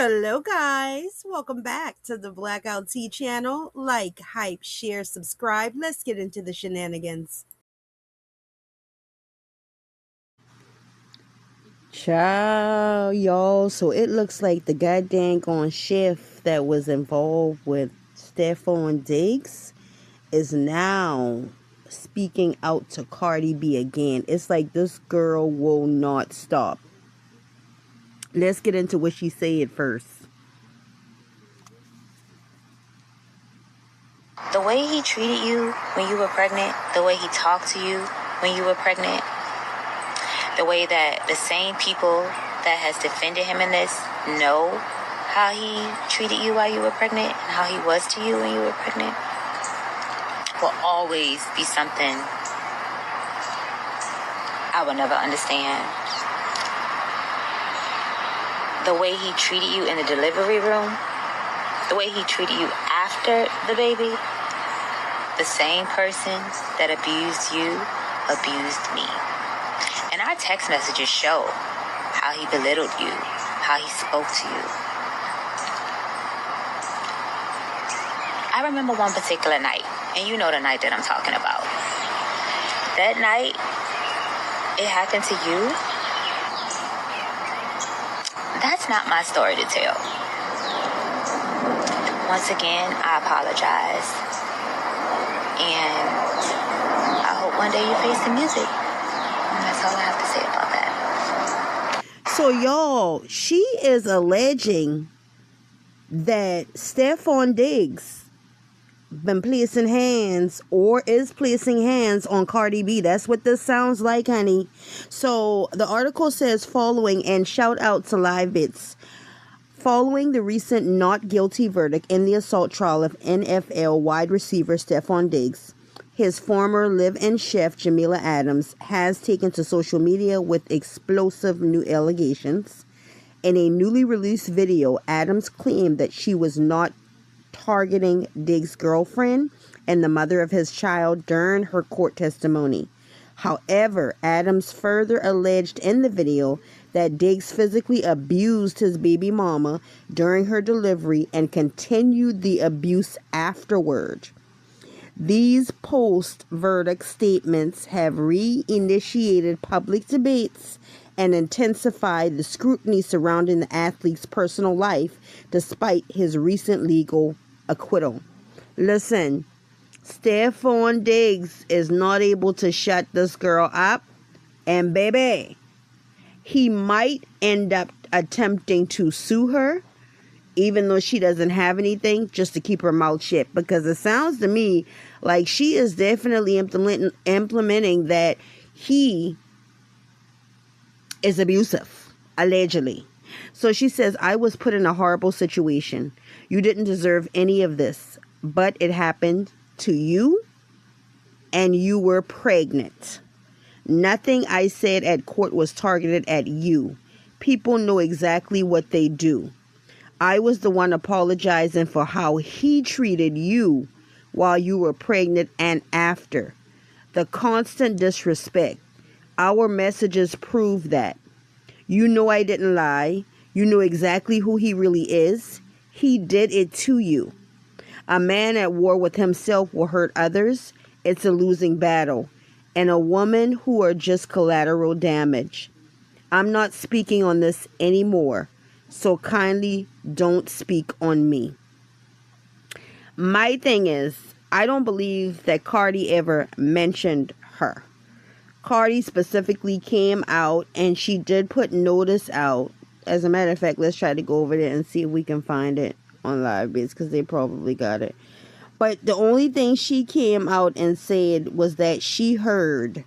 Hello guys, welcome back to the TheBlackOutTea channel. Like, hype, share, subscribe. Let's get into the shenanigans. Ciao, y'all. So it looks like the goddamn gone chef that was involved with Stefon Diggs is now speaking out to Cardi B again. It's like this girl will not stop. Let's get into what she said first. The way he treated you when you were pregnant, the way he talked to you when you were pregnant, the way that the same people that has defended him in this know how he treated you while you were pregnant and how he was to you when you were pregnant will always be something I will never understand. The way he treated you in the delivery room, the way he treated you after the baby, the same person that abused you abused me. And our text messages show how he belittled you, how he spoke to you. I remember one particular night, and you know the night that I'm talking about. That night, it happened to you. That's not my story to tell. Once again, I apologize. And I hope one day you face the music. And that's all I have to say about that. So y'all, she is alleging that Stefon Diggs been placing hands or is placing hands on Cardi B. That's what this sounds like, honey. So the article says following, and shout out to Live Bits, following the recent not guilty verdict in the assault trial of NFL wide receiver Stefon Diggs, his former live-in chef Jamila Adams has taken to social media with explosive new allegations. In a newly released video, Adams claimed that she was not targeting Diggs' girlfriend and the mother of his child during her court testimony. However, Adams further alleged in the video that Diggs physically abused his baby mama during her delivery and continued the abuse afterward. These post-verdict statements have reinitiated public debates and intensified the scrutiny surrounding the athlete's personal life despite his recent legal acquittal. Listen, Stefon Diggs is not able to shut this girl up, and baby, he might end up attempting to sue her even though she doesn't have anything, just to keep her mouth shut, because it sounds to me like she is definitely implementing that he is abusive, allegedly. So she says, I was put in a horrible situation. You didn't deserve any of this, but it happened to you, and you were pregnant. Nothing I said at court was targeted at you. People know exactly what they do. I was the one apologizing for how he treated you while you were pregnant and after. The constant disrespect. Our messages prove that. You know I didn't lie. You know exactly who he really is. He did it to you. A man at war with himself will hurt others. It's a losing battle. And a woman who are just collateral damage. I'm not speaking on this anymore. So kindly don't speak on me. My thing is, I don't believe that Cardi ever mentioned her. Cardi specifically came out and she did put notice out. As a matter of fact, let's try to go over there and see if we can find it on Live Bits, because they probably got it. But the only thing she came out and said was that she heard.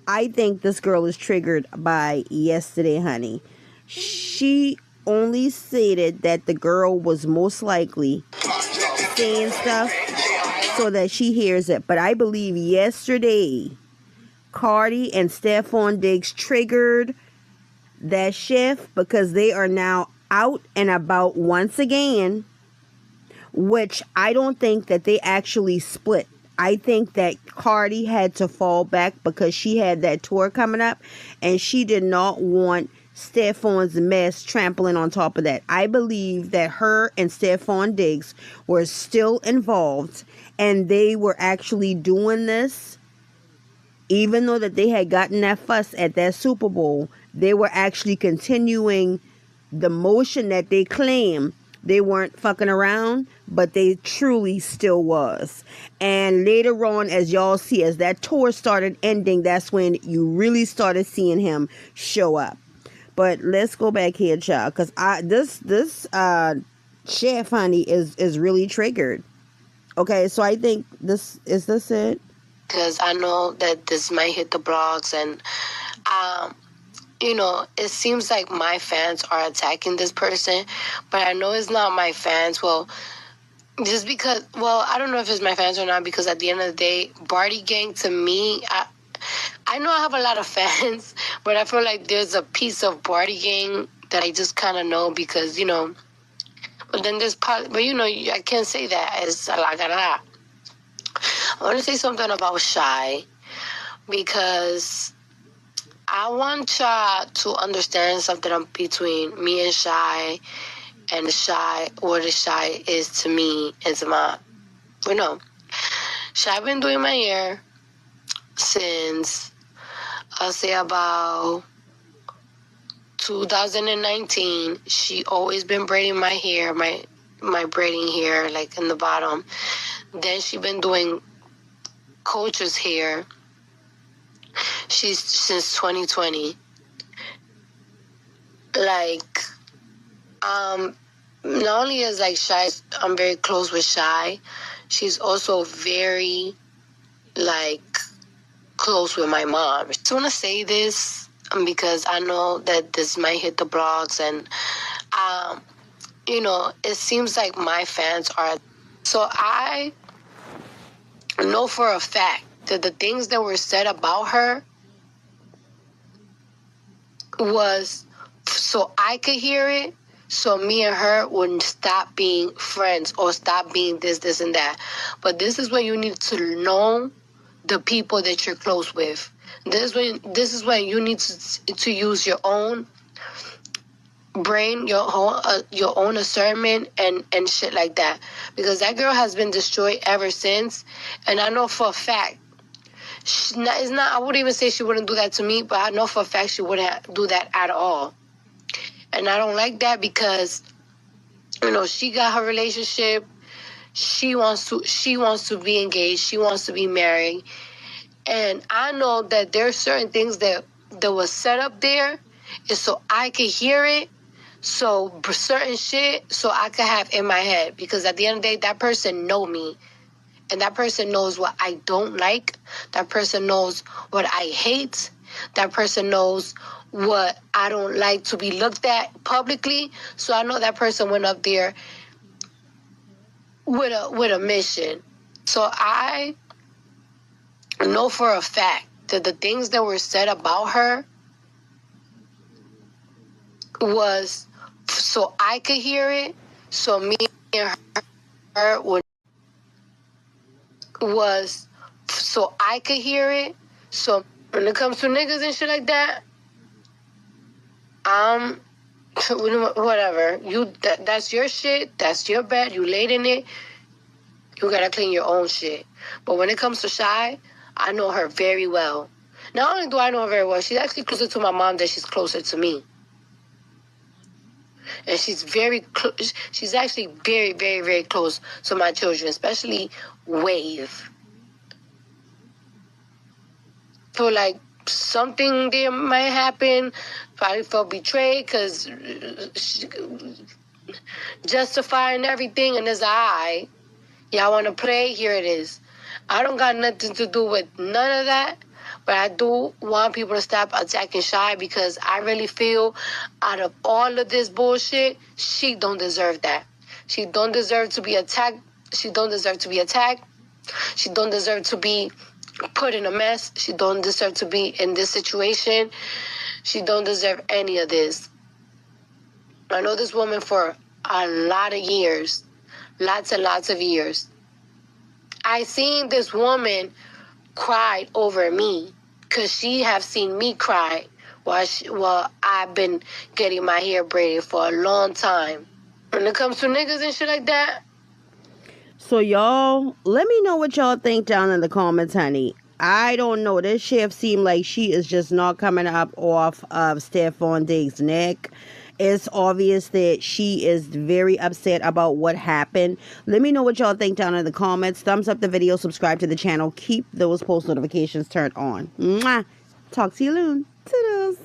I think this girl is triggered by yesterday, honey. She only stated that the girl was most likely saying stuff so that she hears it. But I believe yesterday, Cardi and Stefon Diggs triggered that chef because they are now out and about once again, which I don't think that they actually split. I think that Cardi had to fall back because she had that tour coming up and she did not want Stefon's mess trampling on top of that. I believe that her and Stefon Diggs were still involved, and they were actually doing this. Even though that they had gotten that fuss at that Super Bowl, they were actually continuing the motion that they claim. They weren't fucking around, but they truly still was. And later on, as y'all see, as that tour started ending, that's when you really started seeing him show up. But let's go back here, child, because this chef honey is really triggered. Okay, so I think this it. Because I know that this might hit the blogs, and you know, it seems like my fans are attacking this person, but I know it's not my fans. Well, just because, well, I don't know if it's my fans or not, because at the end of the day, Barty Gang, to me, I know I have a lot of fans, but I feel like there's a piece of Barty Gang that I just kind of know because, you know, but then there's part, but you know, I can't say that. It's a lot. I want to say something about Shy, because I want y'all to understand something between me and Shy, and Shy, what the Shy is to me, and to my, you know, Shy been doing my hair since, I'll say about 2019. She always been braiding my hair, my braiding hair, like in the bottom. Then she been doing Coach's hair. She's since 2020. Like, not only is like Shy, I'm very close with Shy, she's also very, like, close with my mom. I just want to say this because I know that this might hit the blogs, and, you know, it seems like my fans are. So I know for a fact that the things that were said about her was so I could hear it, so me and her wouldn't stop being friends or stop being this, and that. But this is when you need to know the people that you're close with. This is when you need to use your own brain, your own discernment, and shit like that. Because that girl has been destroyed ever since, and I know for a fact, it's not, I wouldn't even say she wouldn't do that to me, but I know for a fact she wouldn't do that at all. And I don't like that because, you know, she got her relationship. She wants to be engaged. She wants to be married. And I know that there are certain things that was set up there is so I could hear it. So certain shit so I could have in my head. Because at the end of the day, that person know me. And that person knows what I don't like. That person knows what I hate. That person knows what I don't like to be looked at publicly. So I know that person went up there with a mission. So I know for a fact that the things that were said about her was so I could hear it. So me and her would was so I could hear it. So when it comes to niggas and shit like that, whatever. That's your shit. That's your bed. You laid in it. You gotta clean your own shit. But when it comes to Shy, I know her very well. Not only do I know her very well, she's actually closer to my mom than she's closer to me. And she's she's actually very, very, very close to my children, especially Wave. So, like, something there might happen. Probably felt betrayed because justifying everything, and it's alright. Y'all want to play? Here it is. I don't got nothing to do with none of that. But I do want people to stop attacking Shy because I really feel out of all of this bullshit, she don't deserve that. She don't deserve to be attacked. She don't deserve to be attacked. She don't deserve to be put in a mess. She don't deserve to be in this situation. She don't deserve any of this. I know this woman for a lot of years. Lots and lots of years. I seen this woman cried over me because she have seen me cry Well, I've been getting my hair braided for a long time. When it comes to niggas and shit like that. So y'all, let me know what y'all think down in the comments, honey. I don't know. This chef seemed like she is just not coming up off of Stefon Diggs' neck. It's obvious that she is very upset about what happened. Let me know what y'all think down in the comments. Thumbs up the video, subscribe to the channel, keep those post notifications turned on. Mwah. Talk to you soon. Toodles.